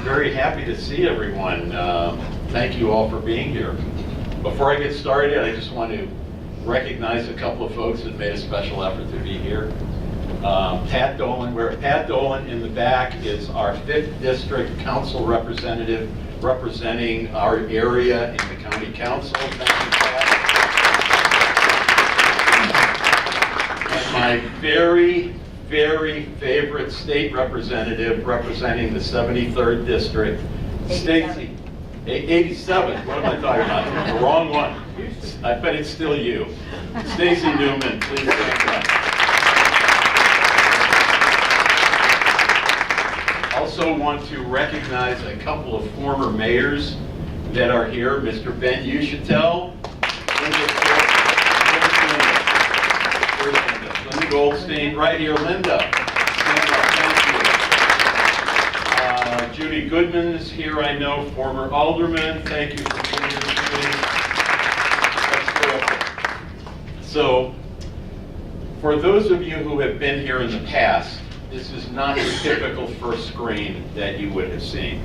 very happy to see everyone. Thank you all for being here. Before I get started, I just want to recognize a couple of folks that made a special effort to be here. Pat Dolan, Pat Dolan in the back is our 5th District Council representative representing our area in the County Council. Thank you, Pat. And my very favorite state representative representing the 73rd District, Stacy. 87, what am I talking about? The wrong one. I bet it's still you. Stacy Newman, please stand up. Also want to recognize a couple of former mayors that are here. Mr. Ben Uchitel, Linda Goldstein, right here. Linda, stand up, thank you. Judy Goodman is here, I know, former alderman. Thank you for being here today. That's terrific. So, for those of you who have been here in the past, this is not your typical first screen that you would have seen.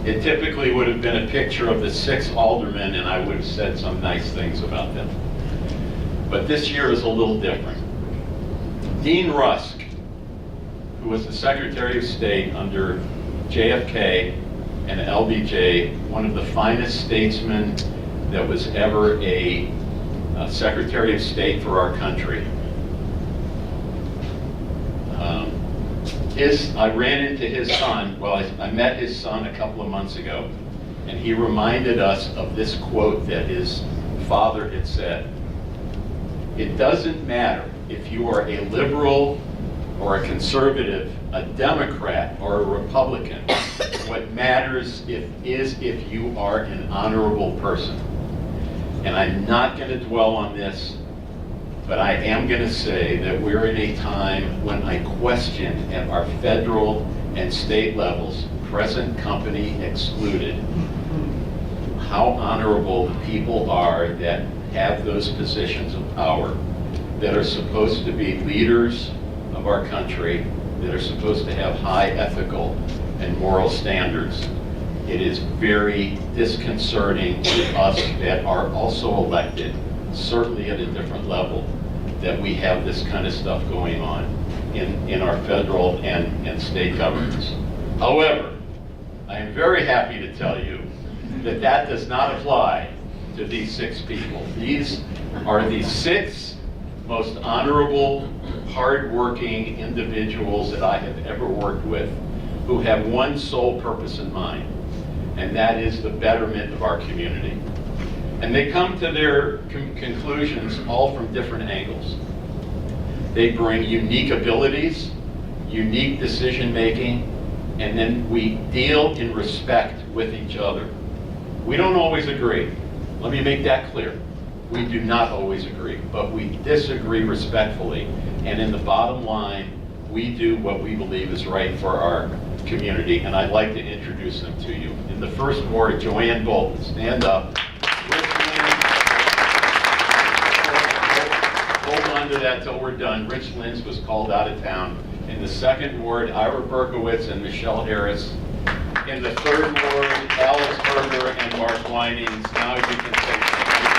It typically would have been a picture of the 6 aldermen, and I would have said some nice things about them. But this year is a little different. Dean Rusk, who was the Secretary of State under JFK and LBJ, one of the finest statesmen that was ever a Secretary of State for our country. I ran into his son, I met his son a couple of months ago, and he reminded us of this quote that his father had said. It doesn't matter if you are a liberal or a conservative, a Democrat or a Republican. What matters is if you are an honorable person. And I'm not going to dwell on this, but I am going to say that we're in a time when I question at our federal and state levels, present company excluded, how honorable the people are that have those positions of power, that are supposed to be leaders of our country, that are supposed to have high ethical and moral standards. It is very disconcerting to us that are also elected, certainly at a different level, that we have this kind of stuff going on in our federal and state governments. However, I am very happy to tell you that that does not apply to these 6 people. These are the 6 most honorable, hardworking individuals that I have ever worked with who have one sole purpose in mind, and that is the betterment of our community. And they come to their conclusions all from different angles. They bring unique abilities, unique decision making, and then we deal in respect with each other. We don't always agree. Let me make that clear. We do not always agree, but we disagree respectfully. And in the bottom line, we do what we believe is right for our community. And I'd like to introduce them to you. In the first ward, Joanne Bolton, stand up. Hold on to that till we're done. Rich Lins was called out of town. In the second ward, Ira Berkowitz and Michelle Harris. In the third ward, Alice Berger and Mark Winings. Now you can say something.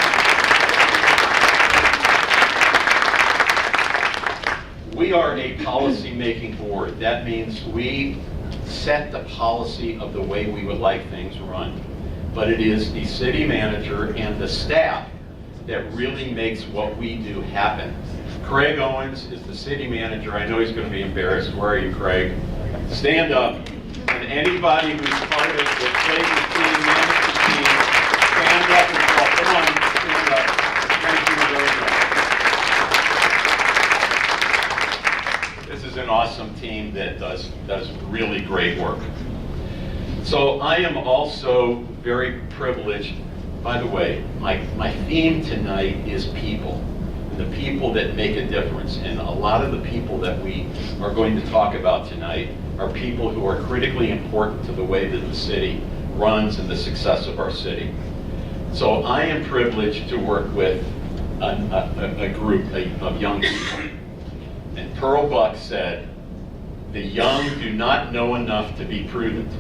We are a policy-making board. That means we set the policy of the way we would like things run. But it is the city manager and the staff that really makes what we do happen. Craig Owens is the city manager. I know he's going to be embarrassed. Where are you, Craig? Stand up. And anybody who's part of the Clayton team, management team, stand up and call. Come on, stand up. Thank you very much. This is an awesome team that does really great work. So I am also very privileged. By the way, my theme tonight is people, the people that make a difference. And a lot of the people that we are going to talk about tonight are people who are critically important to the way that the city runs and the success of our city. So I am privileged to work with a group of young people. And Pearl Buck said, "The young do not know enough to be prudent.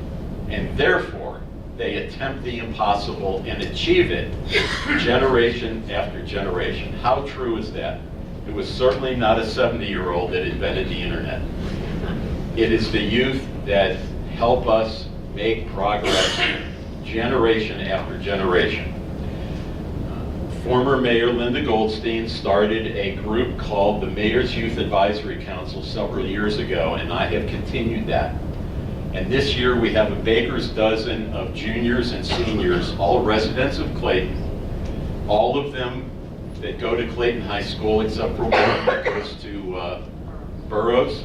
And therefore, they attempt the impossible and achieve it generation after generation. How true is that? It was certainly not a 70-year-old that invented the internet. It is the youth that help us make progress generation after generation. Former Mayor Linda Goldstein started a group called the Mayor's Youth Advisory Council several years ago, and I have continued that. And this year we have a baker's dozen of juniors and seniors, all residents of Clayton, all of them that go to Clayton High School except for one that goes to Burroughs.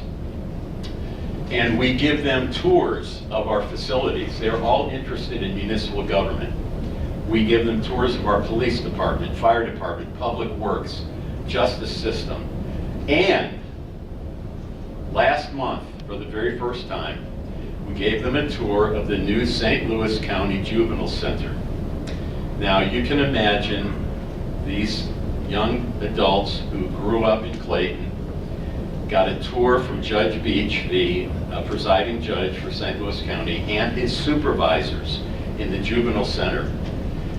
And we give them tours of our facilities. They're all interested in municipal government. We give them tours of our police department, fire department, public works, justice system. And last month, for the very first time, we gave them a tour of the new St. Louis County Juvenile Center. Now you can imagine these young adults who grew up in Clayton, got a tour from Judge Beach, the presiding judge for St. Louis County, and his supervisors in the Juvenile Center.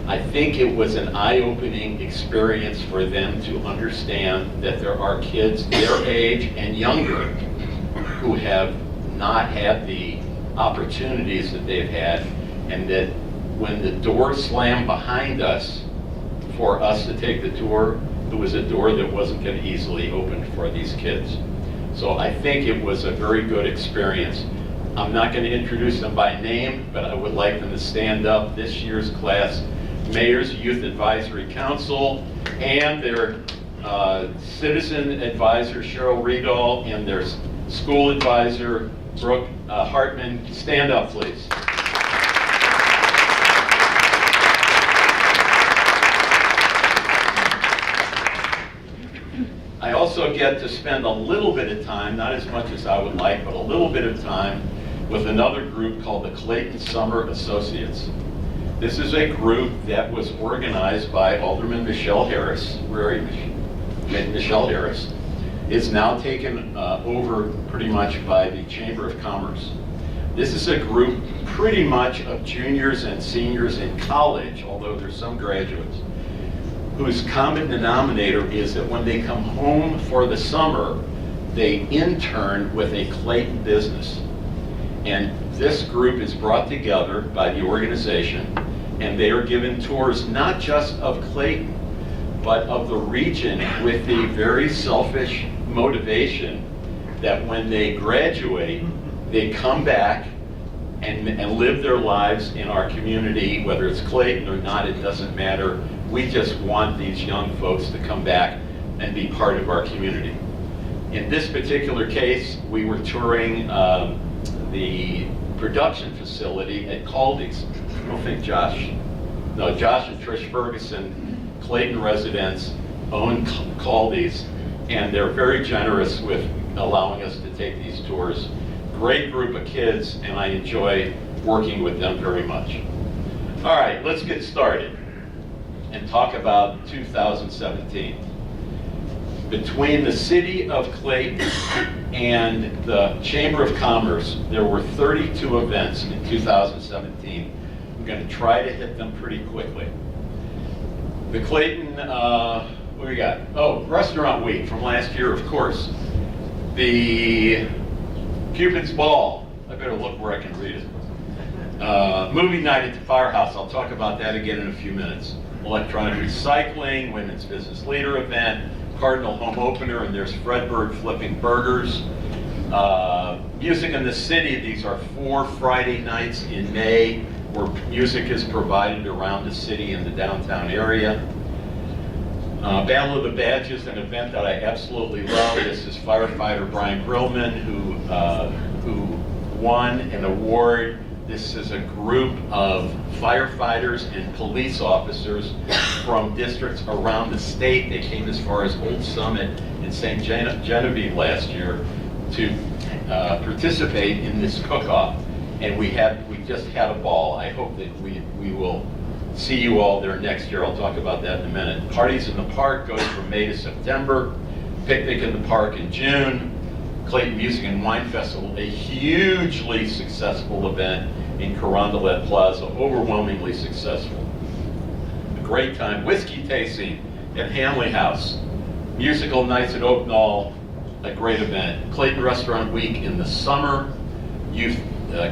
I think it was an eye-opening experience for them to understand that there are kids their age and younger who have not had the opportunities that they've had, and that when the door slammed behind us for us to take the tour, it was a door that wasn't going to easily open for these kids. So I think it was a very good experience. I'm not going to introduce them by name, but I would like them to stand up. This year's class, Mayor's Youth Advisory Council, and their citizen advisor, Cheryl Riedel, and their school advisor, Brooke Hartman. Stand up, please. I also get to spend a little bit of time, not as much as I would like, but a little bit of time with another group called the Clayton Summer Associates. This is a group that was organized by Alderman Michelle Harris. Where are you, Michelle Harris? It's now taken over pretty much by the Chamber of Commerce. This is a group pretty much of juniors and seniors in college, although there's some graduates, whose common denominator is that when they come home for the summer, they intern with a Clayton business. And this group is brought together by the organization, and they are given tours not just of Clayton, but of the region, with the very selfish motivation that when they graduate, they come back and live their lives in our community, whether it's Clayton or not, it doesn't matter. We just want these young folks to come back and be part of our community. In this particular case, we were touring the production facility at Caldy's. I don't think Josh and Trish Ferguson, Clayton residents, own Caldy's, and they're very generous with allowing us to take these tours. Great group of kids, and I enjoy working with them very much. All right, let's get started and talk about 2017. Between the city of Clayton and the Chamber of Commerce, there were 32 events in 2017. I'm going to try to hit them pretty quickly. The Clayton, what do we got? Oh, Restaurant Week from last year, of course. The Cupid's Ball. I better look where I can read it. Movie night at the Firehouse. I'll talk about that again in a few minutes. Electronic recycling, women's business leader event, Cardinal home opener, and there's Fredbird flipping burgers. Music in the City. These are 4 Friday nights in May where music is provided around the city in the downtown area. Battle of the Badges, an event that I absolutely love. This is firefighter Brian Grillman who won an award. This is a group of firefighters and police officers from districts around the state. They came as far as Old Summit and St. Genevieve last year to participate in this cook-off. And we just had a ball. I hope that we will see you all there next year. I'll talk about that in a minute. Parties in the Park goes from May to September. Picnic in the Park in June. Clayton Music and Wine Festival, a hugely successful event in Carondelet Plaza, overwhelmingly successful. A great time, whiskey tasting at Hanley House, musical nights at Oak Knoll, a great event. Clayton Restaurant Week in the summer,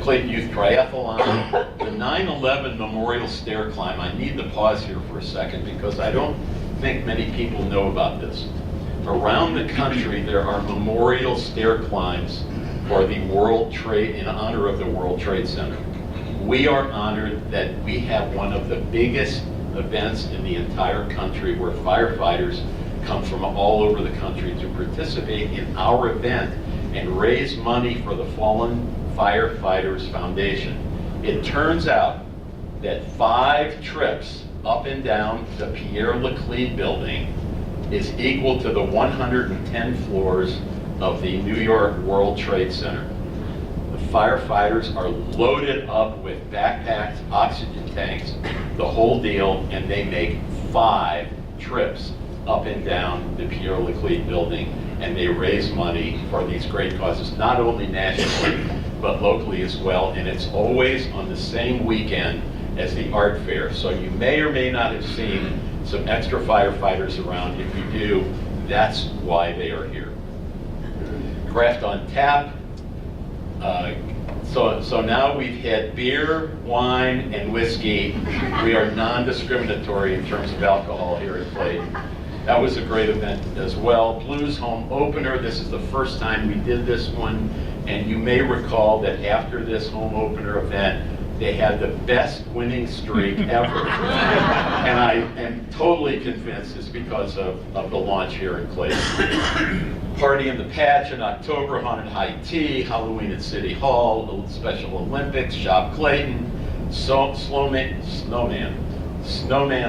Clayton Youth Triathlon, the 9/11 Memorial Stair Climb. I need to pause here for a second because I don't think many people know about this. Around the country, there are memorial stair climbs for the World Trade, in honor of the World Trade Center. We are honored that we have one of the biggest events in the entire country where firefighters come from all over the country to participate in our event and raise money for the Fallen Firefighters Foundation. It turns out that 5 trips up and down the Pierre Laclede building is equal to the 110 floors of the New York World Trade Center. The firefighters are loaded up with backpacks, oxygen tanks, the whole deal, and they make 5 trips up and down the Pierre Laclede building, and they raise money for these great causes, not only nationally, but locally as well, and it's always on the same weekend as the art fair. So you may or may not have seen some extra firefighters around. If you do, that's why they are here. Craft on Tap. So now we've had beer, wine, and whiskey. We are non-discriminatory in terms of alcohol here at Clayton. That was a great event as well. Blues Home Opener. This is the first time we did this one, and you may recall that after this home opener event, they had the best winning streak ever. And I am totally convinced it's because of the launch here in Clayton. Party in the Patch in October, Haunted High Tea, Halloween at City Hall, Special Olympics, Shop Clayton, Snowman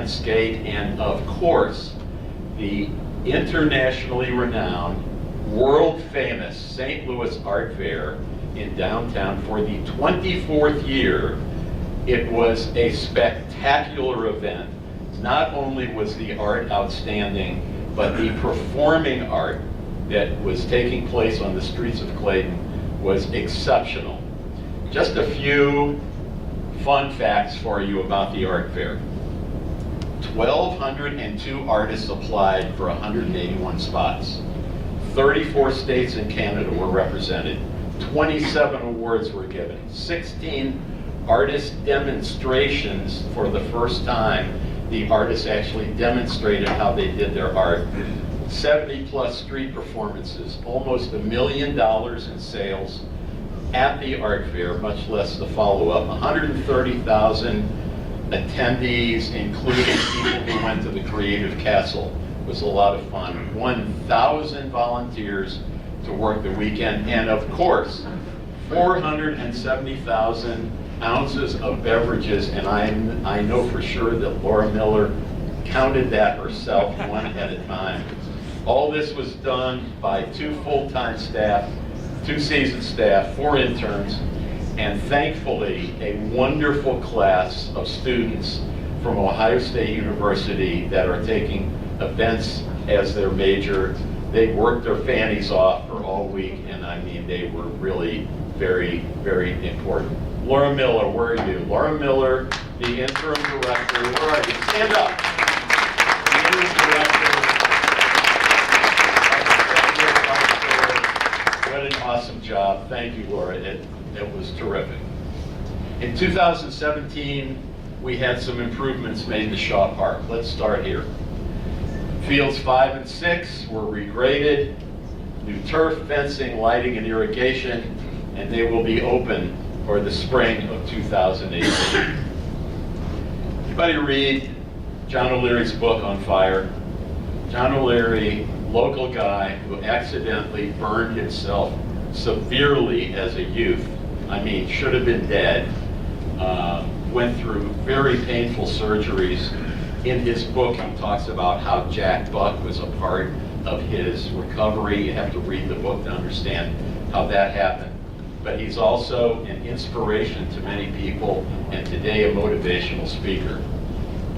Skate, and of course, the internationally renowned, world famous St. Louis Art Fair in downtown for the 24th year. It was a spectacular event. Not only was the art outstanding, but the performing art that was taking place on the streets of Clayton was exceptional. Just a few fun facts for you about the art fair. 1,202 artists applied for 181 spots. 34 states and Canada were represented. 27 awards were given. 16 artist demonstrations. For the first time, the artists actually demonstrated how they did their art. 70 plus street performances, almost $1 million in sales at the art fair, much less the follow-up. 130,000 attendees, including people who went to the Creative Castle. It was a lot of fun. 1,000 volunteers to work the weekend, and of course, 470,000 ounces of beverages, and I know for sure that Laura Miller counted that herself one at a time. All this was done by 2 full-time staff, 2 seasoned staff, 4 interns, and thankfully a wonderful class of students from Ohio State University that are taking events as their major. They worked their fannies off for all week, and I mean, they were really very, very important. Laura Miller, where are you? Laura Miller, the interim director. Where are you? Stand up. The interim director. What an awesome job. Thank you, Laura. It was terrific. In 2017, we had some improvements made to Shaw Park. Let's start here. Fields 5 and 6 were regraded, new turf, fencing, lighting, and irrigation, and they will be open for the spring of 2018. Anybody read John O'Leary's book on fire? John O'Leary, local guy who accidentally burned himself severely as a youth. I mean, should have been dead. Went through very painful surgeries. In his book, he talks about how Jack Buck was a part of his recovery. You have to read the book to understand how that happened. But he's also an inspiration to many people, and today a motivational speaker.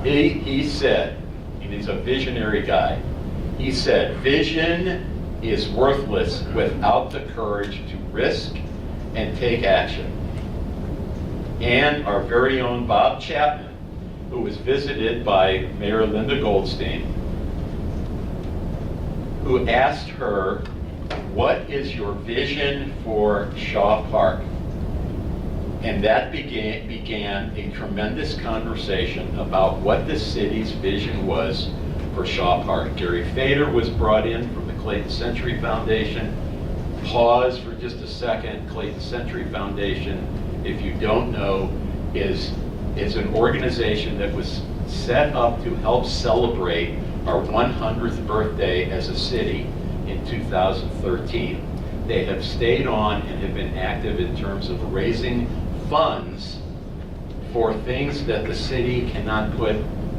He said, and he's a visionary guy, he said, vision is worthless without the courage to risk and take action. and our very own Bob Chapman, who was visited by Mayor Linda Goldstein, who asked her, what is your vision for Shaw Park? And that began a tremendous conversation about what the city's vision was for Shaw Park. Gary Fader was brought in from the Clayton Century Foundation. Pause for just a second. Clayton Century Foundation, if you don't know, is an organization that was set up to help celebrate our 100th birthday as a city in 2013. They have stayed on and have been active in terms of raising funds for things that the city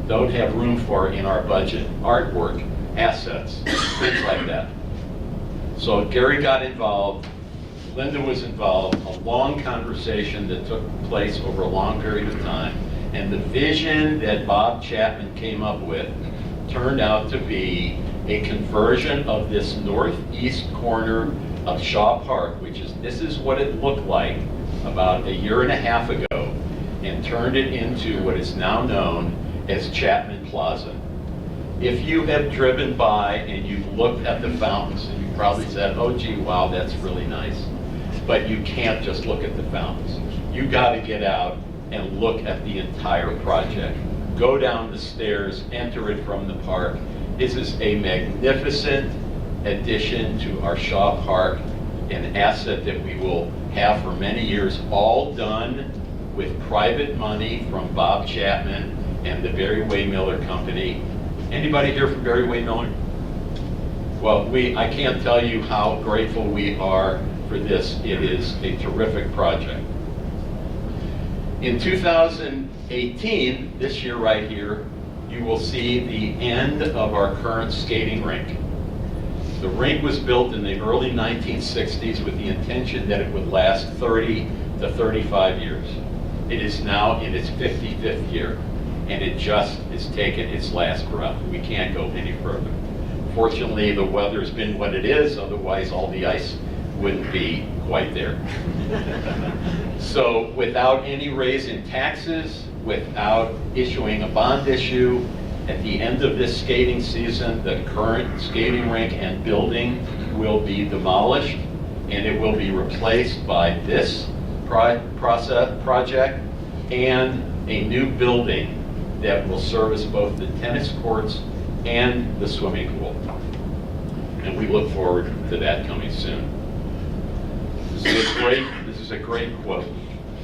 don't have room for in our budget. Artwork, assets, things like that. So Gary got involved, Linda was involved, a long conversation that took place over a long period of time, and the vision that Bob Chapman came up with turned out to be a conversion of this northeast corner of Shaw Park, this is what it looked like about a year and a half ago, and turned it into what is now known as Chapman Plaza. If you have driven by and you've looked at the fountains, and you probably said, oh gee, wow, that's really nice. But you can't just look at the fountains. You got to get out and look at the entire project. Go down the stairs, enter it from the park. This is a magnificent addition to our Shaw Park, an asset that we will have for many years, all done with private money from Bob Chapman and the Barry Way Miller Company. Anybody here from Barry Way Miller? Well, I can't tell you how grateful we are for this. It is a terrific project. In 2018, this year right here, you will see the end of our current skating rink. The rink was built in the early 1960s with the intention that it would last 30 to 35 years. It is now in its 55th year, and it just is taking its last breath. We can't go any further. Fortunately, the weather's been what it is, otherwise all the ice wouldn't be quite there. So without any raise in taxes, without issuing a bond issue, at the end of this skating season, the current skating rink and building will be demolished, and it will be replaced by this project and a new building that will service both the tennis courts and the swimming pool. And we look forward to that coming soon. This is a great quote.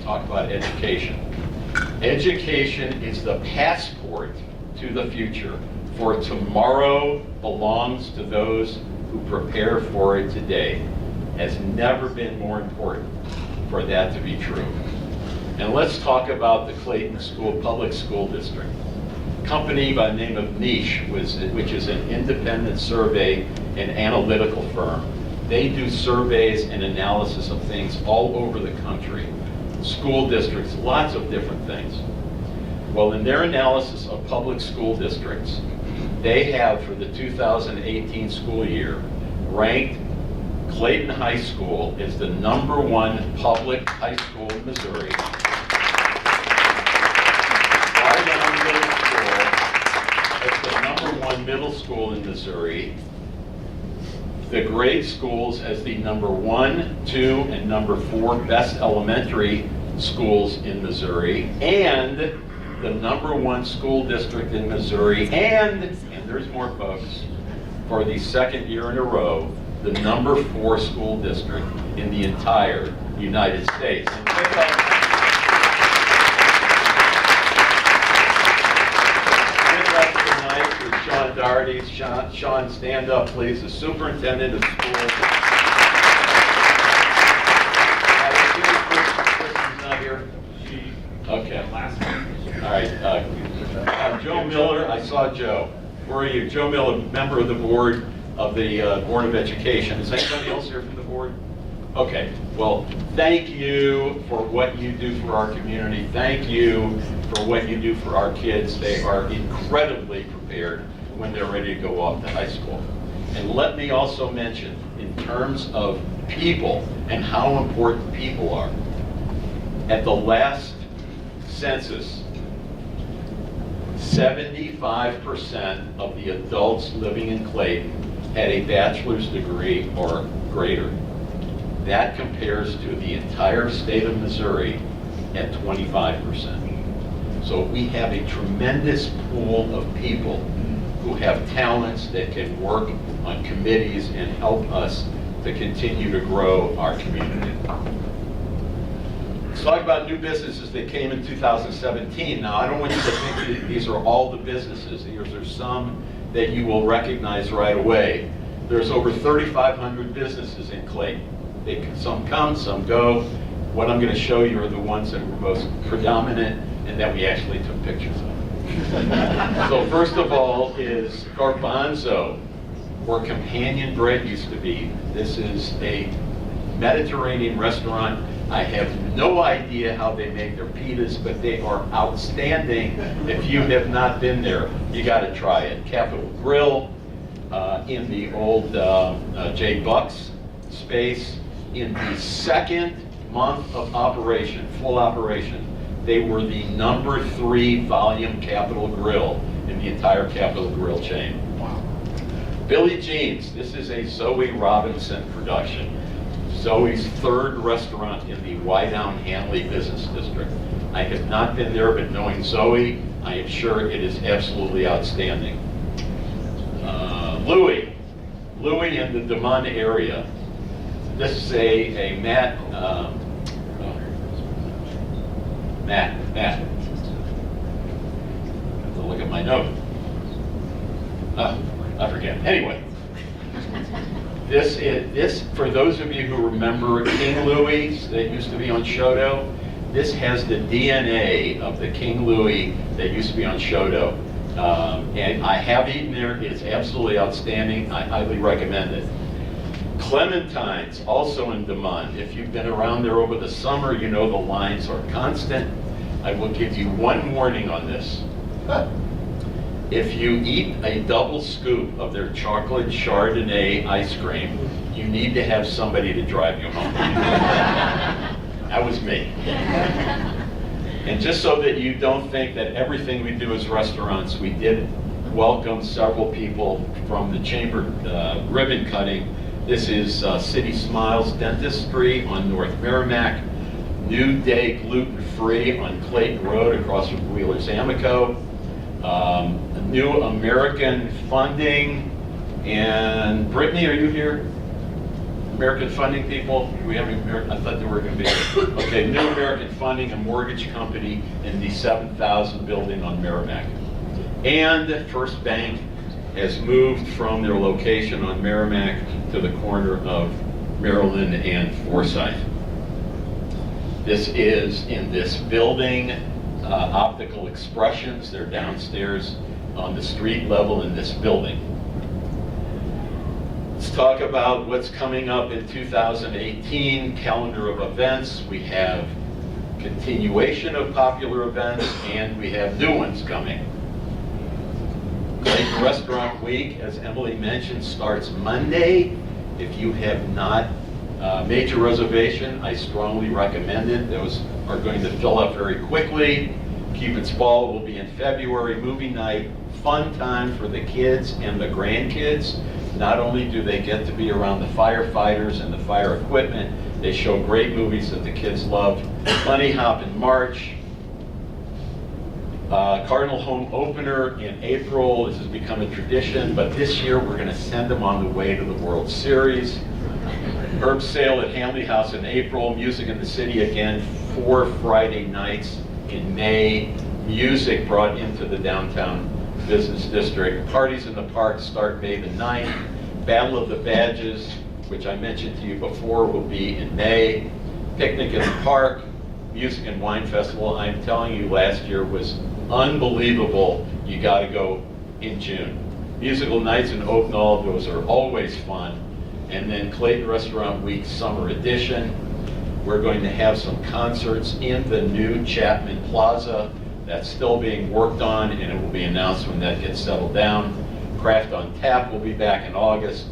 Talk about education. Education is the passport to the future, for tomorrow belongs to those who prepare for it today. Has never been more important for that to be true. And let's talk about the Clayton Public School District. A company by the name of Niche, which is an independent survey and analytical firm. They do surveys and analysis of things all over the country. School districts, lots of different things. Well, in their analysis of public school districts, they have, for the 2018 school year, ranked Clayton High School as the #1 public high school in Missouri. Argonne Middle School as the #1 middle school in Missouri. The grade schools as the #1, 2, and #4 best elementary schools in Missouri, and the #1 school district in Missouri, and there's more folks, for the second year in a row, the #4 school district in the entire United States. And with us tonight is Sean Doherty. Sean, stand up, please, the superintendent of schools. Kristen's not here? Okay. All right. Joe Miller, I saw Joe. Where are you? Joe Miller, member of the board of the Board of Education. Is anybody else here from the board? Okay. Well, thank you for what you do for our community. Thank you for what you do for our kids. They are incredibly prepared when they're ready to go off to high school. And let me also mention, in terms of people and how important people are, at the last census, 75% of the adults living in Clayton had a bachelor's degree or greater. That compares to the entire state of Missouri at 25%. So we have a tremendous pool of people who have talents that can work on committees and help us to continue to grow our community. Let's talk about new businesses that came in 2017. Now, I don't want you to think that these are all the businesses. There's some that you will recognize right away. There's over 3,500 businesses in Clayton. Some come, some go. What I'm going to show you are the ones that were most predominant and that we actually took pictures of. So first of all is Garbanzo, where Companion Bread used to be. This is a Mediterranean restaurant. I have no idea how they make their pitas, but they are outstanding. If you have not been there, you got to try it. Capitol Grill in the old J. Buck's space. In the second month of operation, full operation, they were the #3 volume Capitol Grill in the entire Capitol Grill chain. Wow. Billie Jean's, this is a Zoe Robinson production. Zoe's third restaurant in the Wydown Hanley Business District. I have not been there, but knowing Zoe, I am sure it is absolutely outstanding. Louis in the Demond area. This is a Matt. I have to look at my note. I forget. Anyway, this for those of you who remember King Louis that used to be on Shodo, this has the DNA of the King Louis that used to be on Shodo. And I have eaten there. It's absolutely outstanding. I highly recommend it. Clementine's, also in Demond. If you've been around there over the summer, you know the lines are constant. I will give you one warning on this. If you eat a double scoop of their chocolate Chardonnay ice cream, you need to have somebody to drive you home. That was me. And just so that you don't think that everything we do is restaurants, we did welcome several people from the chamber ribbon cutting. This is City Smiles Dentistry on North Merrimack, New Day Gluten Free on Clayton Road across from Wheeler's Amico, New American Funding, and Brittany, are you here? American Funding people? We have American, I thought they were going to be here. Okay, New American Funding, a mortgage company in the 7,000 building on Merrimack. And First Bank has moved from their location on Merrimack to the corner of Maryland and Forsyth. This is in this building, Optical Expressions. They're downstairs on the street level in this building. Let's talk about what's coming up in 2018, calendar of events. We have continuation of popular events and we have new ones coming. Clayton Restaurant Week, as Emily mentioned, starts Monday. If you have not made your reservation, I strongly recommend it. Those are going to fill up very quickly. Cupid's Ball will be in February. Movie night, fun time for the kids and the grandkids. Not only do they get to be around the firefighters and the fire equipment, they show great movies that the kids love. Bunny Hop in March. Cardinal Home Opener in April. This has become a tradition, but this year we're going to send them on the way to the World Series. Herb Sale at Hamley House in April. Music in the City again, 4 Friday nights in May. Music brought into the downtown business district. Parties in the Park start May the 9th. Battle of the Badges, which I mentioned to you before, will be in May. Picnic in the Park. Music and Wine Festival, I'm telling you, last year was unbelievable. You got to go in June. Musical Nights in Oaknall, those are always fun. And then Clayton Restaurant Week Summer Edition. We're going to have some concerts in the new Chapman Plaza. That's still being worked on, and it will be announced when that gets settled down. Craft on Tap will be back in August.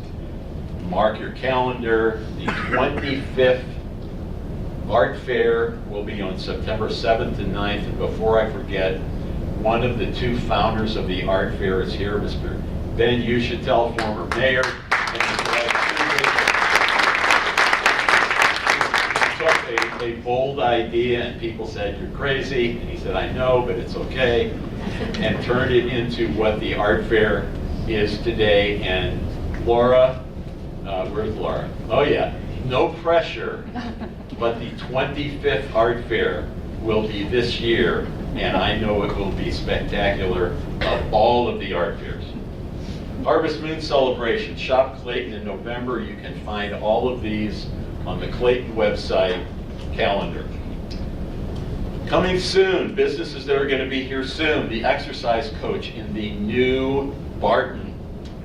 Mark your calendar, the 25th Art Fair will be on September 7th and 9th, and before I forget, one of the two founders of the Art Fair is here, Mr. Ben Uschitel, former mayor. And he took a bold idea and people said, "You're crazy," and he said, "I know, but it's okay," and turned it into what the Art Fair is today. And Laura, where's Laura? Oh yeah, no pressure, but the 25th Art Fair will be this year, and I know it will be spectacular of all of the art fairs. Harvest Moon Celebration, Shop Clayton in November. You can find all of these on the Clayton website calendar. Coming soon, businesses that are going to be here soon, the exercise coach in the new Barton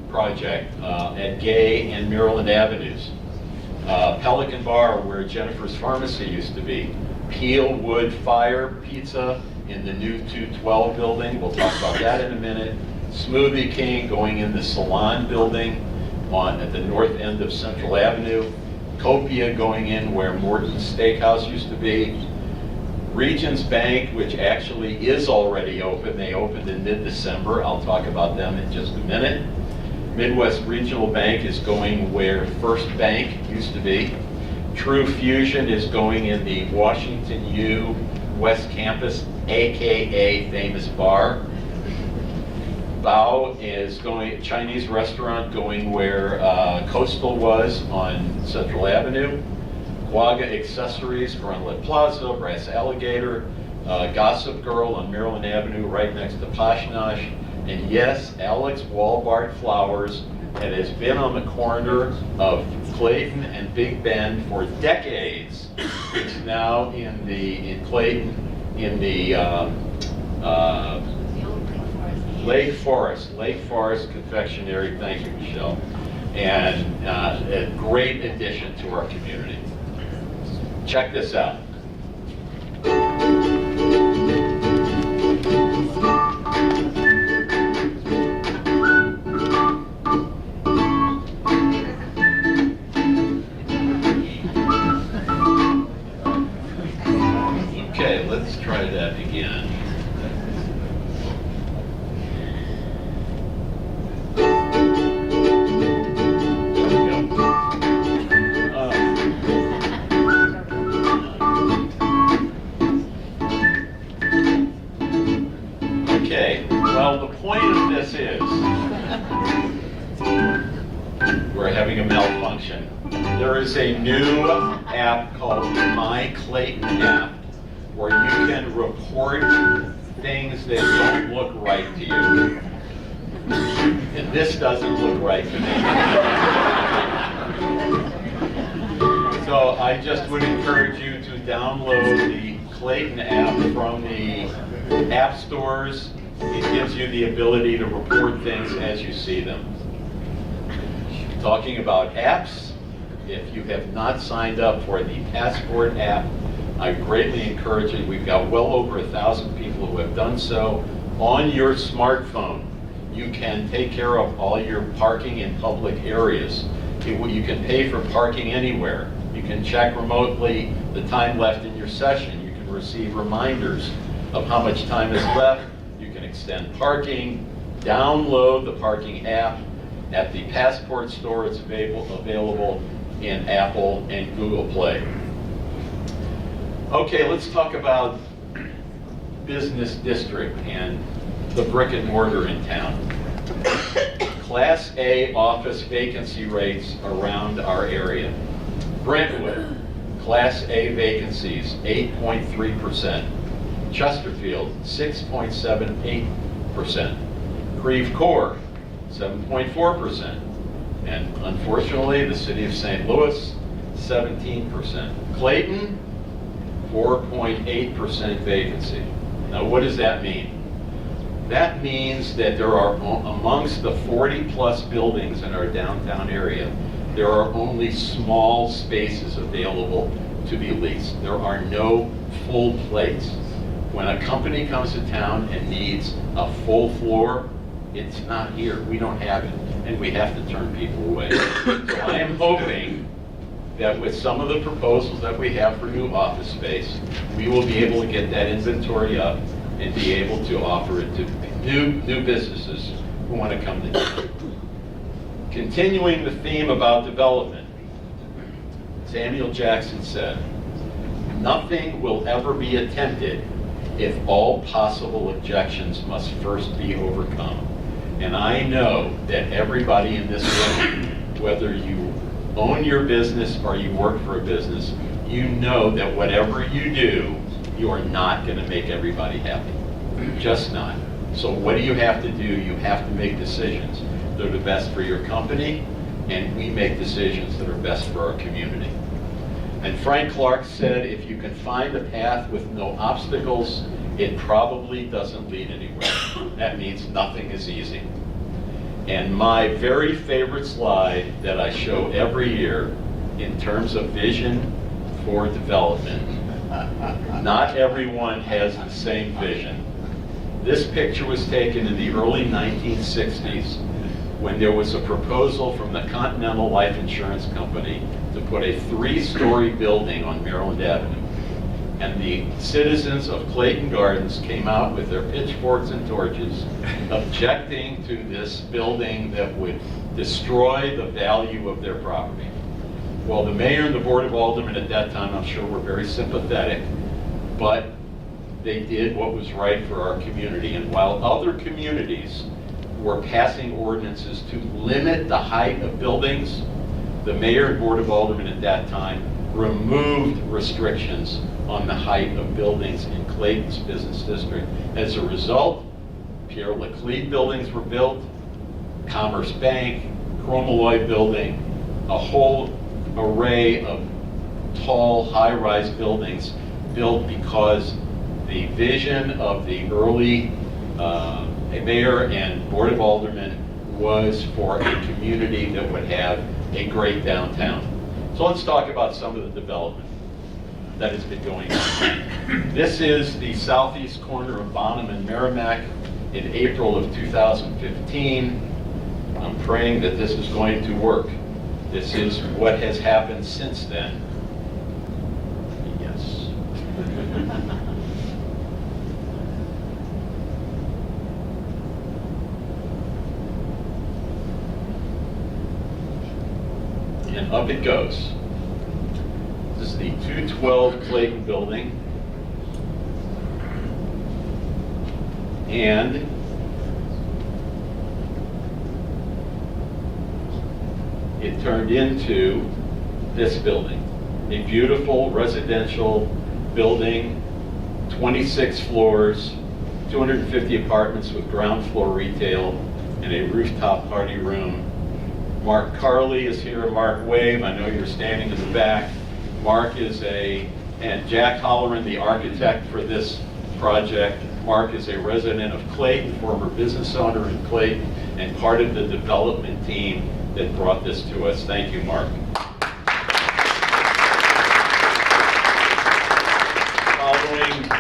project at Gay and Maryland Avenues. Pelican Bar, where Jennifer's Pharmacy used to be. Peel Wood Fire Pizza in the new 212 building. We'll talk about that in a minute. Smoothie King going in the Salon building at the north end of Central Avenue. Copia going in where Morton's Steakhouse used to be. Regions Bank, which actually is already open. They opened in mid-December. I'll talk about them in just a minute. Midwest Regional Bank is going where First Bank used to be. True Fusion is going in the Washington U West Campus, AKA Famous Bar. Bao is going, Chinese restaurant going where Coastal was on Central Avenue. Quagga Accessories, Granlett Plaza, Brass Alligator. Gossip Girl on Maryland Avenue right next to Poshnosh. And yes, Alex Walbart Flowers, that has been on the corner of Clayton and Big Bend for decades. It's now in Clayton in the Lake Forest Confectionery. Thank you, Michelle. And a great addition to our community. Check this out. Okay, let's try that again. There is a new app called the My Clayton app where you can report things that don't look right to you. And this doesn't look right to me. So I just would encourage you to download the Clayton app from the app stores. It gives you the ability to report things as you see them. Talking about apps, if you have not signed up for the Passport app, I greatly encourage you. We've got well over 1,000 people who have done so. On your smartphone, you can take care of all your parking in public areas. You can pay for parking anywhere. You can check remotely the time left in your session. You can receive reminders of how much time is left. You can extend parking. Download the parking app. At the Passport store, it's available in Apple and Google Play. Okay, let's talk about business district and the brick and mortar in town. Class A office vacancy rates around our area. Brentwood, Class A vacancies, 8.3%. Chesterfield, 6.78%. Creve Coeur, 7.4%. And unfortunately, the city of St. Louis, 17%. Clayton, 4.8% vacancy. Now, what does that mean? That means that there are, amongst the 40-plus buildings in our downtown area, there are only small spaces available to be leased. There are no full plates. When a company comes to town and needs a full floor, it's not here. We don't have it, and we have to turn people away. So I am hoping that with some of the proposals that we have for new office space, we will be able to get that inventory up and be able to offer it to new businesses who want to come to town. Continuing the theme about development, Samuel Jackson said, "Nothing will ever be attempted if all possible objections must first be overcome." And I know that everybody in this room, whether you own your business or you work for a business, you know that whatever you do, you are not going to make everybody happy. Just not. So what do you have to do? You have to make decisions that are the best for your company, and we make decisions that are best for our community. And Frank Clark said, if you can find a path with no obstacles, it probably doesn't lead anywhere. That means nothing is easy. And my very favorite slide that I show every year in terms of vision for development, not everyone has the same vision. This picture was taken in the early 1960s when there was a proposal from the Continental Life Insurance Company to put a 3-story building on Maryland Avenue. And the citizens of Clayton Gardens came out with their pitchforks and torches objecting to this building that would destroy the value of their property. Well, the mayor and the board of aldermen at that time, I'm sure, were very sympathetic, but they did what was right for our community. And while other communities were passing ordinances to limit the height of buildings, the mayor and board of aldermen at that time removed restrictions on the height of buildings in Clayton's business district. As a result, Pierre Laclede buildings were built, Commerce Bank, Chromalloy building, a whole array of tall, high-rise buildings built because the vision of the early mayor and board of aldermen was for a community that would have a great downtown. So let's talk about some of the development that has been going on. This is the southeast corner of Bonham and Merrimack in April of 2015. I'm praying that this is going to work. This is what has happened since then. Yes. And up it goes. This is the 212 Clayton building. And it turned into this building, a beautiful residential building, 26 floors, 250 apartments with ground floor retail, and a rooftop party room. Mark Carley is here. Mark, wave. I know you're standing in the back. Mark is and Jack Holloran, the architect for this project. Mark is a resident of Clayton, former business owner in Clayton, and part of the development team that brought this to us. Thank you, Mark.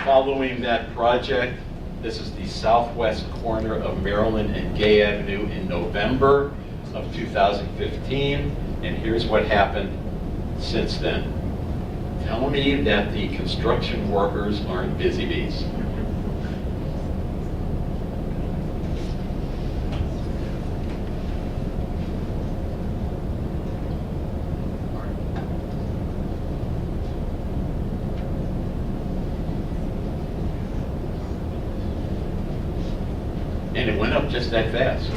Following that project, this is the southwest corner of Maryland and Gay Avenue in November of 2015, and here's what happened since then. Tell me that the construction workers aren't busy bees. And it went up just that fast.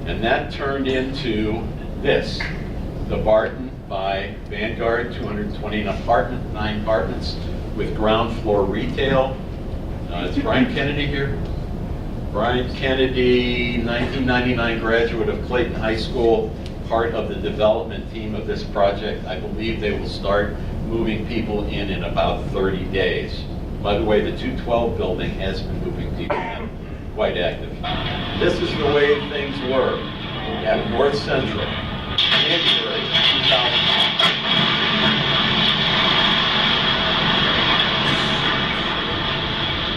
And that turned into this, the Barton by Vanguard, 220 9 apartments with ground floor retail. Is Brian Kennedy here? Brian Kennedy, 1999 graduate of Clayton High School, part of the development team of this project. I believe they will start moving people in about 30 days. By the way, the 212 building has been moving people in, quite active. This is the way things were at North Central, January 2009.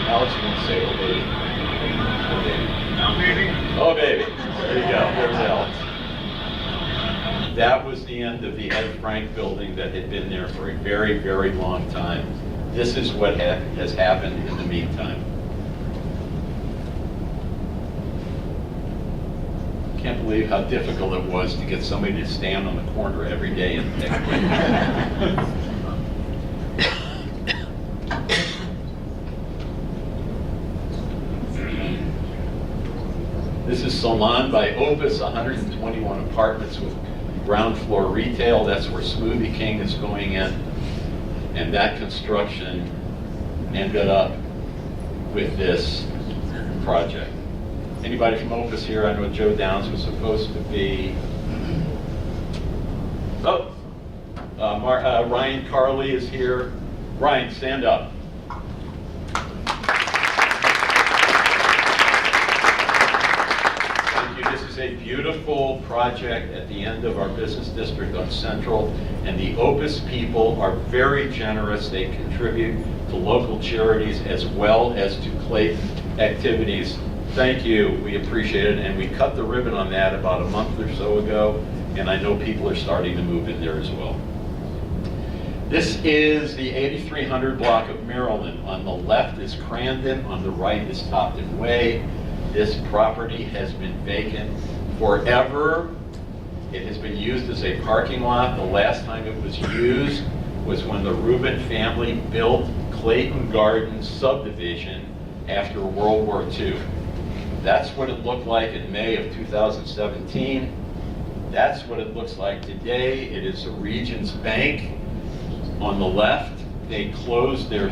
Alex, you want to say, oh baby? Oh baby. Oh baby. There you go, there's Alex. the end of the Ed Frank building that had been there for a very, very long time. This is what has happened in the meantime. Can't believe how difficult it was to get somebody to stand on the corner every day and pick. This is Salon by Opus, 121 apartments with ground floor retail. That's where Smoothie King is going in. And that construction ended up with this project. Anybody from Opus here? I know Joe Downs was supposed to be. Oh, Ryan Carley is here. Ryan, stand up. This is a beautiful project at the end of our business district on Central, and the Opus people are very generous. They contribute to local charities as well as to Clayton activities. Thank you, we appreciate it, and we cut the ribbon on that about a month or so ago, and I know people are starting to move in there as well. This is the 8300 block of Maryland. On the left is Crandon, on the right is Topton Way. This property has been vacant forever. It has been used as a parking lot. The last time it was used was when the Rubin family built Clayton Gardens subdivision after World War II. That's what it looked like in May of 2017. That's what it looks like today. It is a Regions Bank. On the left, they closed their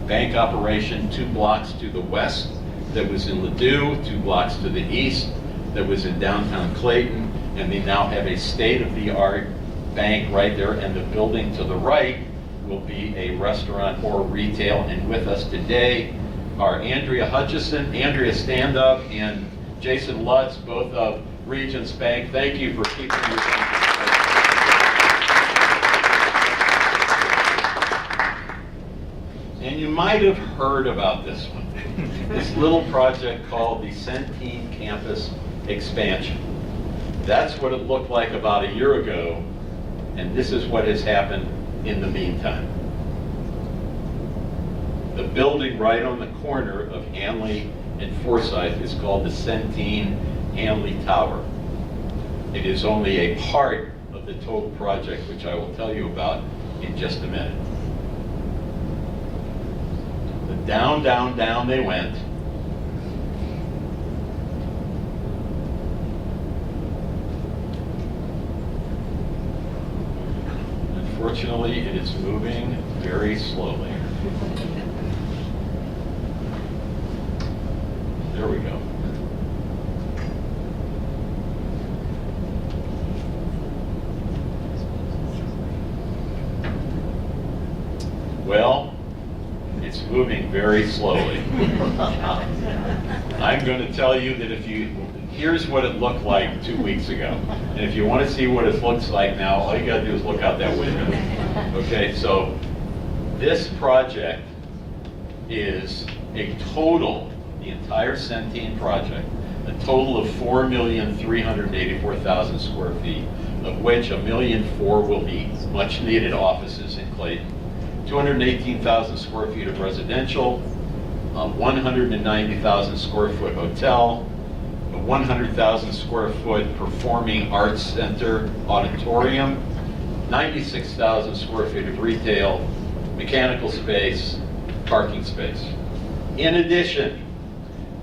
bank operation 2 blocks to the west. That was in Ladue, 2 blocks to the east, that was in downtown Clayton, and they now have a state-of-the-art bank right there, and the building to the right will be a restaurant or retail. And with us today are Andrea Hutchison, Andrea Stand Up, and Jason Lutz, both of Regions Bank. Thank you for keeping your bank. And you might have heard about this one. This little project called the Centene campus expansion. That's what it looked like about a year ago, and this is what has happened in the meantime. The building right on the corner of Hanley and Forsyth is called the Centene Hanley Tower. It is only a part of the total project, which I will tell you about in just a minute. Down, down, down they went. Unfortunately, it is moving very slowly. There we go. Well, it's moving very slowly. I'm going to tell you that here's what it looked like 2 weeks ago. And if you want to see what it looks like now, all you got to do is look out that window. Okay, so this project is a total, the entire Centene project, a total of 4,384,000 square feet, of which 1,004,000 will be much needed offices in Clayton. 218,000 square feet of residential, 190,000 square foot hotel, a 100,000 square foot performing arts center auditorium, 96,000 square feet of retail, mechanical space, parking space. In addition,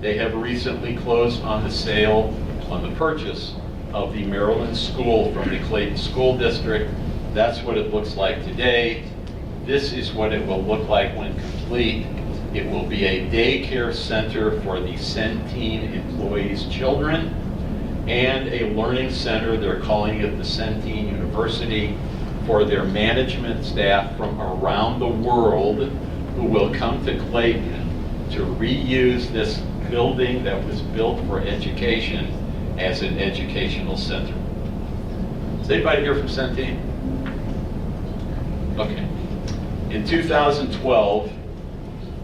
they have recently closed on the purchase of the Maryland School from the Clayton School District. That's what it looks like today. This is what it will look like when complete. It will be a daycare center for the Centene employees' children and a learning center, they're calling it the Centene University, for their management staff from around the world who will come to Clayton to reuse this building that was built for education as an educational center. Is anybody here from Centene? Okay. In 2012,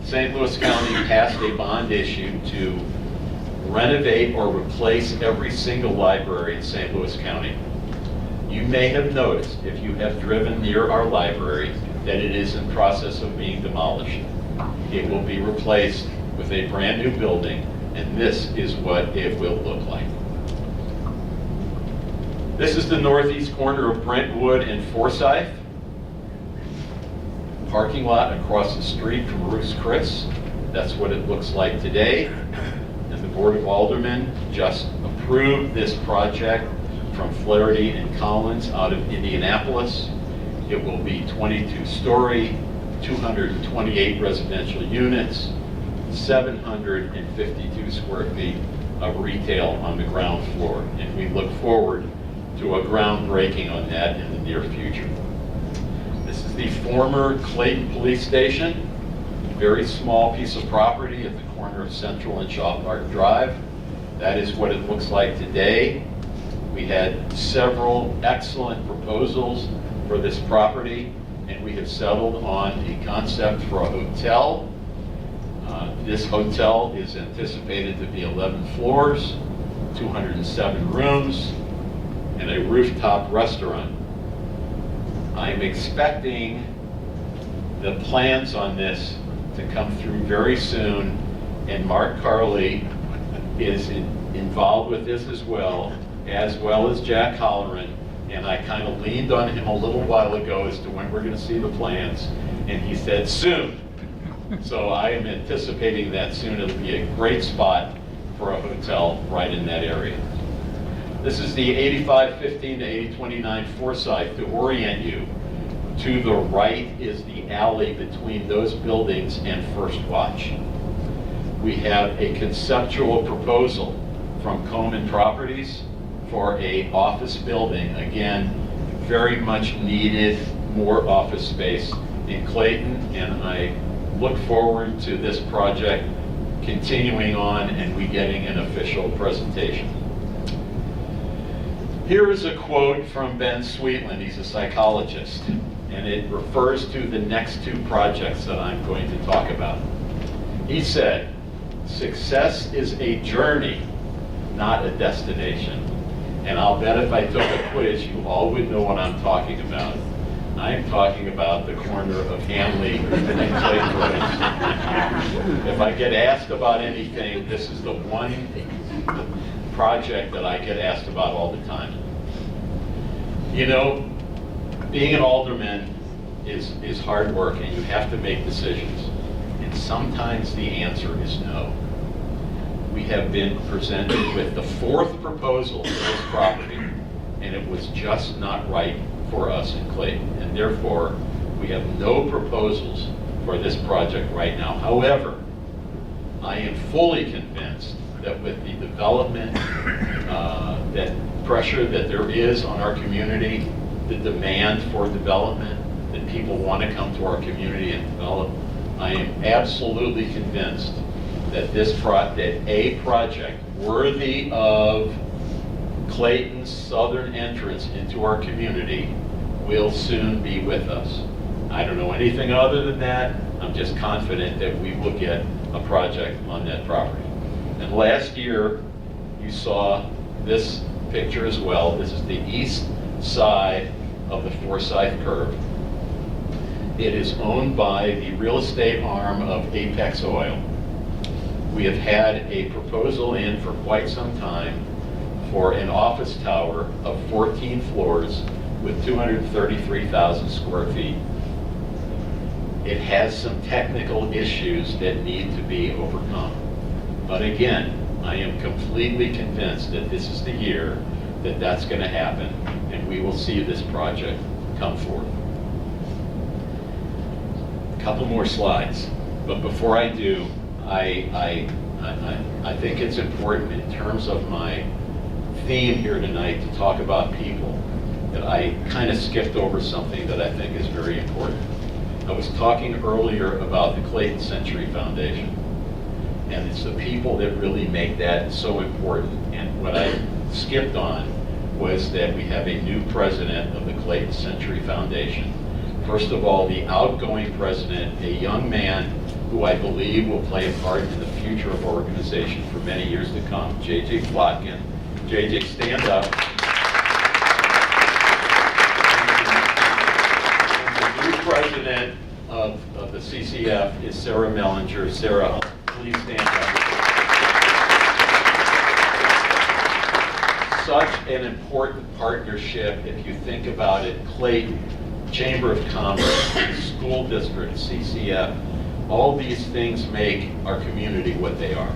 St. Louis County passed a bond issue to renovate or replace every single library in St. Louis County. You may have noticed, if you have driven near our library, that it is in process of being demolished. It will be replaced with a brand new building, and this is what it will look like. This is the northeast corner of Brentwood and Forsyth. Parking lot across the street from Ruth's Chris. That's what it looks like today. And the Board of Aldermen just approved this project from Flaherty and Collins out of Indianapolis. It will be 22-story, 228 residential units, 752 square feet of retail on the ground floor. And we look forward to a groundbreaking on that in the near future. This is the former Clayton Police Station, very small piece of property at the corner of Central and Shaw Park Drive. That is what it looks like today. We had several excellent proposals for this property, and we have settled on the concept for a hotel. This hotel is anticipated to be 11 floors, 207 rooms, and a rooftop restaurant. I'm expecting the plans on this to come through very soon, and Mark Carley is involved with this as well as Jack Holleran, and I kind of leaned on him a little while ago as to when we're going to see the plans, and he said soon. So I am anticipating that soon. It'll be a great spot for a hotel right in that area. This is the 8515 to 8029 Forsyth. To orient you, to the right is the alley between those buildings and First Watch. We have a conceptual proposal from Coleman Properties for a office building. Again, very much needed more office space in Clayton, and I look forward to this project continuing on and we getting an official presentation. Here is a quote from Ben Sweetland. He's a psychologist, and it refers to the next two projects that I'm going to talk about. He said, "Success is a journey, not a destination." And I'll bet if I took a quiz, you all would know what I'm talking about. I'm talking about the corner of Hanley and Clayton Roads. If I get asked about anything, this is the one project that I get asked about all the time. You know, being an alderman is hard work, and you have to make decisions. And sometimes the answer is no. We have been presented with the fourth proposal for this property, and it was just not right for us in Clayton. And therefore, we have no proposals for this project right now. However, I am fully convinced that with the development, that pressure that there is on our community, the demand for development, that people want to come to our community and develop, I am absolutely convinced that a project worthy of Clayton's southern entrance into our community will soon be with us. I don't know anything other than that. I'm just confident that we will get a project on that property. And last year, you saw this picture as well. This is the east side of the Forsyth Curve. It is owned by the real estate arm of Apex Oil. We have had a proposal in for quite some time for an office tower of 14 floors with 233,000 square feet. It has some technical issues that need to be overcome. But again, I am completely convinced that this is the year that that's going to happen, and we will see this project come forth. A couple more slides, but before I do, I think it's important in terms of my theme here tonight to talk about people, that I kind of skipped over something that I think is very important. I was talking earlier about the Clayton Century Foundation, and it's the people that really make that so important. And what I skipped on was that we have a new president of the Clayton Century Foundation. First of all, the outgoing president, a young man who I believe will play a part in the future of our organization for many years to come, J.J. Flotkin. J.J., stand up. president of the CCF is Sarah Mellinger. Sarah, please stand up. Such an important partnership, if you think about it. Clayton, Chamber of Commerce, school district, CCF, all these things make our community what they are.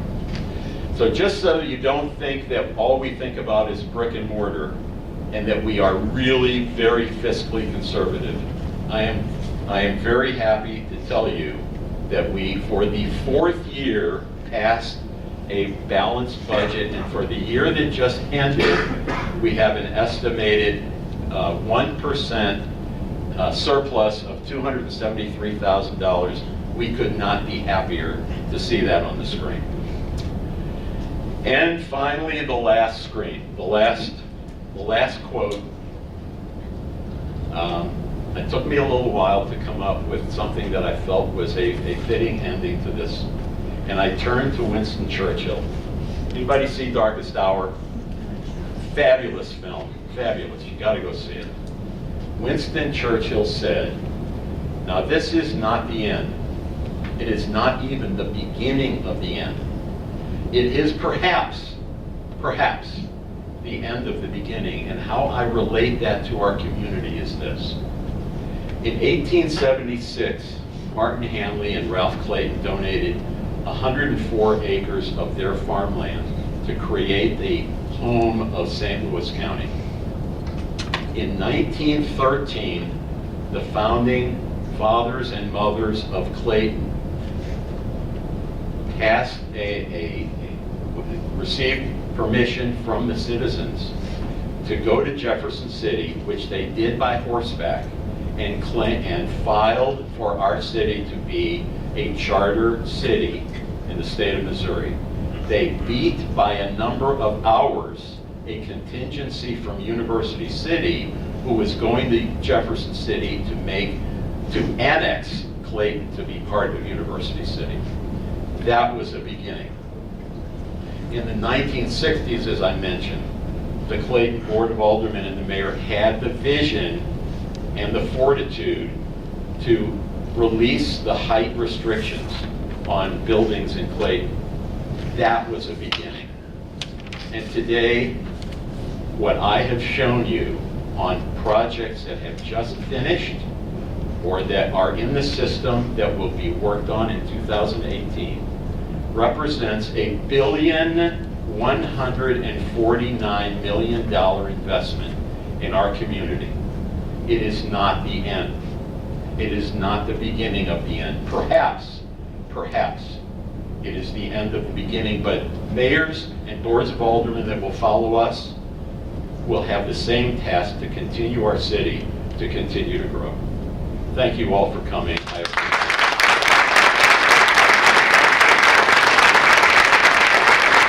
So just so you don't think that all we think about is brick and mortar and that we are really very fiscally conservative, I am very happy to tell you that we, for the 4th year, passed a balanced budget, and for the year that just ended, we have an estimated 1% surplus of $273,000. We could not be happier to see that on the screen. And finally, the last screen, the last quote. It took me a little while to come up with something that I felt was a fitting ending to this. And I turned to Winston Churchill. Anybody see Darkest Hour? Fabulous film, fabulous. You got to go see it. Winston Churchill said, "Now this is not the end. It is not even the beginning of the end. It is perhaps the end of the beginning." And how I relate that to our community is this. In 1876, Martin Hanley and Ralph Clayton donated 104 acres of their farmland to create the home of St. Louis County. In 1913, the founding fathers and mothers of Clayton received permission from the citizens to go to Jefferson City, which they did by horseback, and filed for our city to be a charter city in the state of Missouri. They beat by a number of hours a contingency from University City who was going to Jefferson City to annex Clayton to be part of University City. That was a beginning. In the 1960s, as I mentioned, the Clayton Board of Aldermen and the mayor had the vision and the fortitude to release the height restrictions on buildings in Clayton. That was a beginning. And today, what I have shown you on projects that have just finished or that are in the system that will be worked on in 2018 represents a $1,149,000,000 investment in our community. It is not the end. It is not the beginning of the end. Perhaps it is the end of the beginning, but mayors and boards of aldermen that will follow us will have the same task to continue our city to continue to grow. Thank you all for coming. I appreciate it.